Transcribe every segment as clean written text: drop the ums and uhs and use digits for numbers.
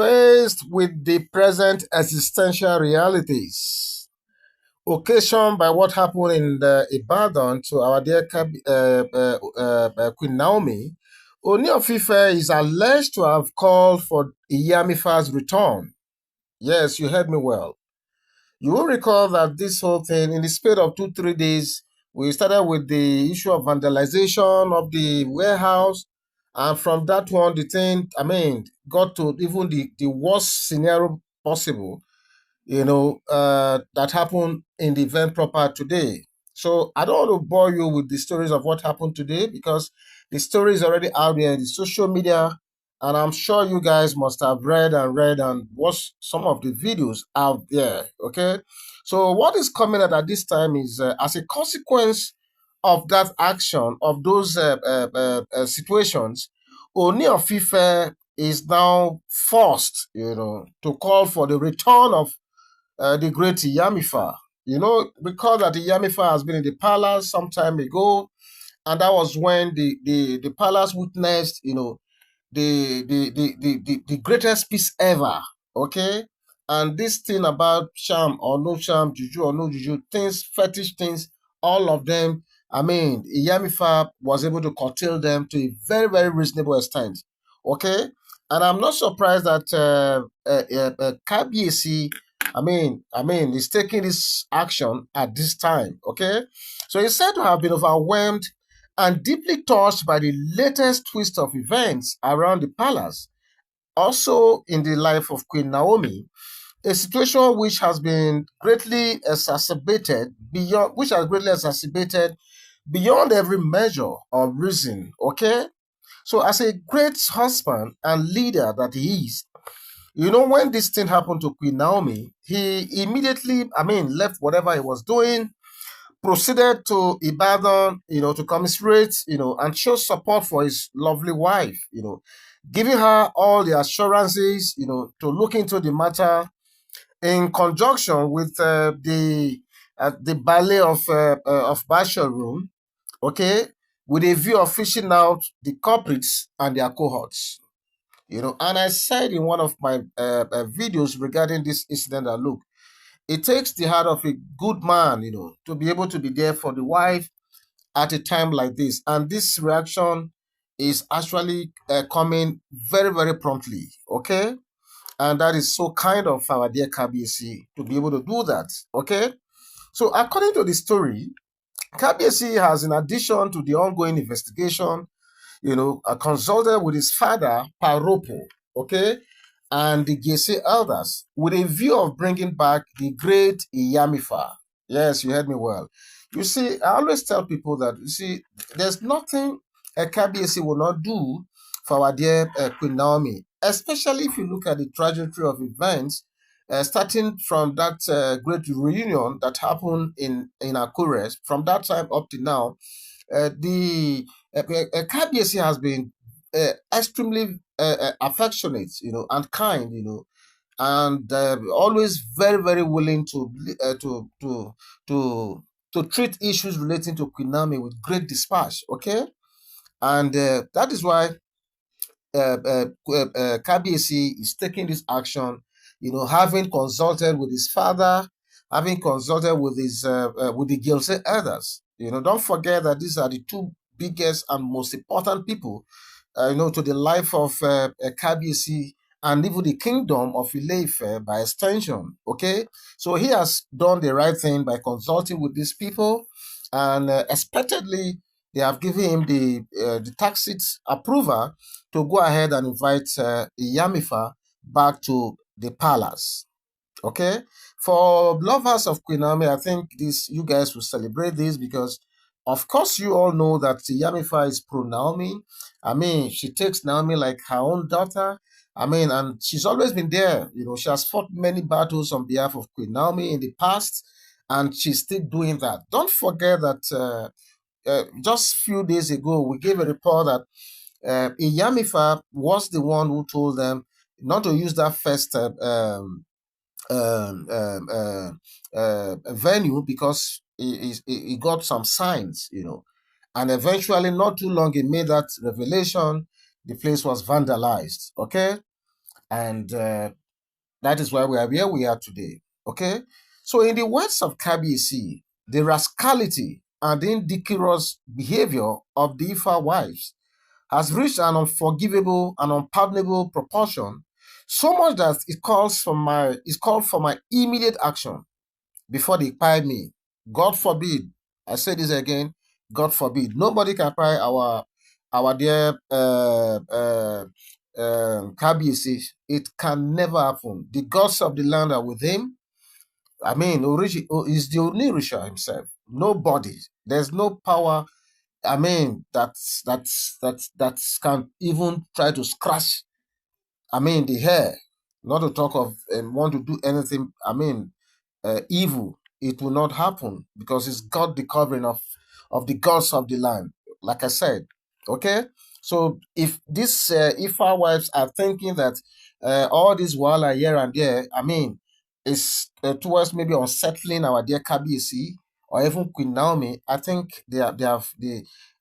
Faced with the present existential realities, occasioned by what happened in the Ibadan to our dear Queen Naomi, Ooni of Ife is alleged to have called for IYAMIFA'S return. Yes, you heard me well. You will recall that this whole thing, in the space of 2, 3 days, we started with the issue of vandalization of the warehouse. And from that one, the thing, got to even the worst scenario possible, that happened in the event proper today. So I don't want to bore you with the stories of what happened today because the story is already out there in the social media, and I'm sure you guys must have read and watched some of the videos out there. Okay, so what is coming out at this time is as a consequence of that action of those situations, Oni of Ife is now forced, to call for the return of the great Yamifa. Recall that the Yamifa has been in the palace some time ago, and that was when the palace witnessed, the greatest peace ever. Okay, and this thing about charm or no charm, juju or no juju, things, fetish things, all of them. Yamifa was able to curtail them to a very, very reasonable extent. Okay, and I'm not surprised that Kabiesi, is taking this action at this time. Okay, so he's said to have been overwhelmed and deeply touched by the latest twist of events around the palace, also in the life of Queen Naomi, a situation which has greatly exacerbated beyond every measure or reason. Okay, so as a great husband and leader that he is, when this thing happened to Queen Naomi, he immediately, left whatever he was doing, proceeded to Ibadan, to commiserate, and show support for his lovely wife, giving her all the assurances, to look into the matter in conjunction with the ballet of Bashar Room, okay, with a view of fishing out the culprits and their cohorts. And I said in one of my videos regarding this incident that look, it takes the heart of a good man, to be able to be there for the wife at a time like this. And this reaction is actually coming very, very promptly. Okay. And that is so kind of our dear KBC to be able to do that. Okay. So, according to the story, KBC has, in addition to the ongoing investigation, consulted with his father, Paropo, okay, and the Gese elders with a view of bringing back the great Iyamifa. Yes, you heard me well. You see, I always tell people that, there's nothing a KBC will not do for our dear Queen Naomi, especially if you look at the trajectory of events, starting from that great reunion that happened in Akure. From that time up to now, the KBC has been extremely affectionate, and kind, and always very, very willing to treat issues relating to Queen Naomi with great dispatch. Okay, and that is why KBC is taking this action, having consulted with his father, having consulted with the Gilse elders. Don't forget that these are the two biggest and most important people, to the life of KBC and even the kingdom of Ile-Ife by extension. Okay, so he has done the right thing by consulting with these people, and expectedly they have given him the tacit approval to go ahead and invite Yamifa back to the palace. Okay, for lovers of Queen Naomi, I think this you guys will celebrate this because, of course, you all know that Yamifa is pro Naomi. She takes Naomi like her own daughter. And she's always been there. She has fought many battles on behalf of Queen Naomi in the past, and she's still doing that. Don't forget that just a few days ago, we gave a report that Iyamifa was the one who told them not to use that first venue because he got some signs, and eventually, not too long, he made that revelation. The place was vandalized. Okay, And that is why we are where we are today. Okay? So, in the words of KBC, the rascality and indecorous behavior of the Ifa wives has reached an unforgivable and unpardonable proportion, so much that it called for my immediate action before they pie me. God forbid. I say this again. God forbid. Nobody can pie our dear KBC. It can never happen. The gods of the land are with him. I mean, is the Onirisha himself. Nobody. There's no power. I mean, that can even try to scratch. I mean, the hair. Not to talk of want to do anything. I mean, evil. It will not happen because it's got the covering of the gods of the land. Like I said, okay. So if our wives are thinking that all this while here and there, I mean, is towards maybe unsettling our dear KBC or even Queen Naomi, I think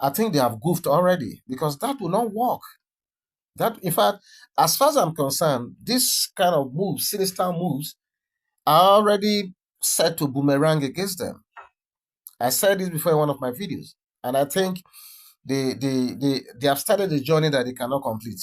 I think they have goofed already because that will not work. That in fact, as far as I'm concerned, this kind of moves, sinister moves, are already set to boomerang against them. I said this before in one of my videos, and I think they have started a journey that they cannot complete.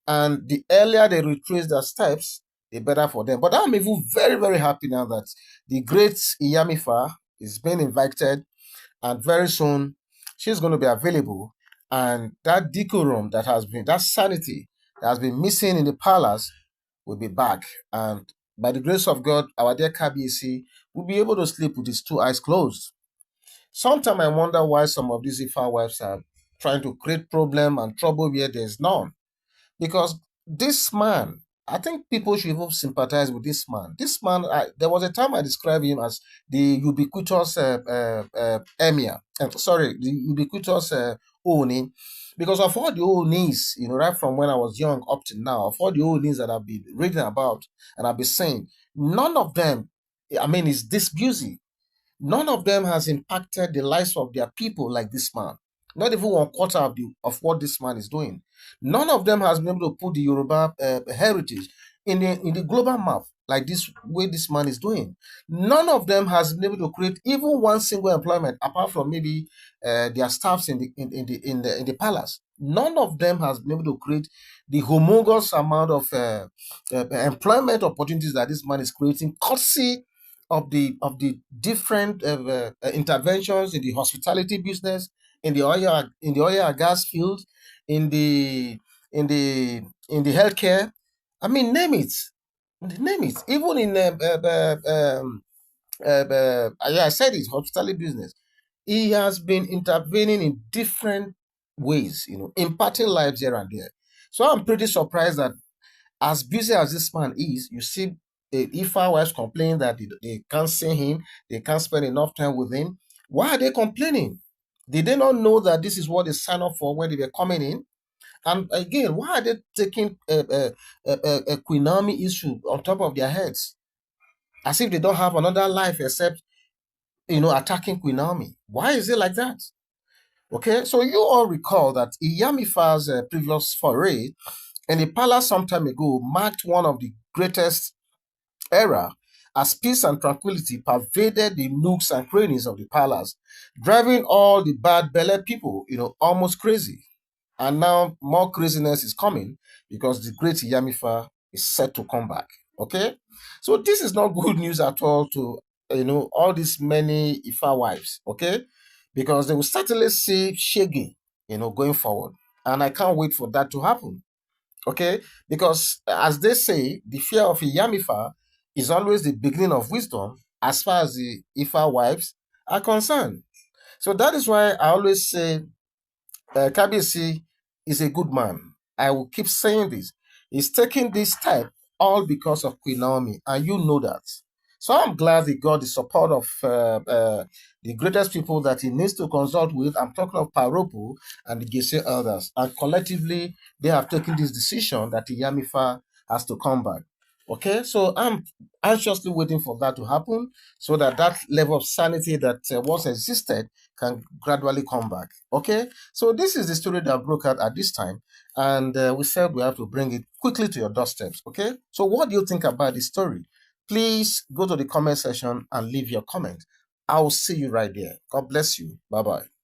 And the earlier they retrace their steps, the better for them. But I'm even very, very happy now that the great IYAMIFA is being invited, and very soon she's going to be available. And that decorum that sanity that has been missing in the palace will be back. And by the grace of God, our dear KBC will be able to sleep with his two eyes closed. Sometimes I wonder why some of these Ifa wives are trying to create problem and trouble where there's none. Because this man, I think people should even sympathize with this man. This man, there was a time I described him as the ubiquitous emir. Sorry, the ubiquitous Oni. Because of all the Onis, right from when I was young up to now, of all the Onis that I've been reading about and I've been saying, none of them, I mean, is this busy. None of them has impacted the lives of their people like this man. Not even one quarter of what this man is doing. None of them has been able to put the Yoruba heritage in the global map like this way this man is doing. None of them has been able to create even one single employment apart from maybe their staffs in the palace. None of them has been able to create the humongous amount of employment opportunities that this man is creating, courtesy of the different interventions in the hospitality business, in the oil and gas field, in the in the healthcare. I mean, name it. Even in yeah, I said it, hospitality business. He has been intervening in different ways, imparting lives here and there. So I'm pretty surprised that as busy as this man is, you see if our wives complain that they can't see him, they can't spend enough time with him. Why are they complaining? Did they not know that this is what they signed up for when they were coming in? And again, why are they taking a Queen Naomi issue on top of their heads as if they don't have another life except attacking Queen Naomi? Why is it like that? Okay, so you all recall that Iyamifa's previous foray in the palace some time ago marked one of the greatest era as peace and tranquility pervaded the nooks and crannies of the palace, driving all the bad belly people, almost crazy. And now more craziness is coming because the great Yamifa is set to come back. Okay, so this is not good news at all to all these many Ifa wives. Okay, because they will certainly see Shege, going forward, and I can't wait for that to happen. Okay, because as they say, the fear of a Yamifa is always the beginning of wisdom as far as the Ifa wives are concerned. So that is why I always say Kabisi is a good man. I will keep saying this. He's taking this step all because of Queen Naomi, and you know that. So I'm glad he got the support of the greatest people that he needs to consult with. I'm talking of Paropo and the Gese elders. And collectively, they have taken this decision that the Yamifa has to come back. Okay, so I'm anxiously waiting for that to happen so that that level of sanity that once existed can gradually come back. Okay, so this is the story that broke out at this time, and we said we have to bring it quickly to your doorsteps. Okay, so what do you think about this story? Please go to the comment section and leave your comment. I'll see you right there. God bless you. Bye bye.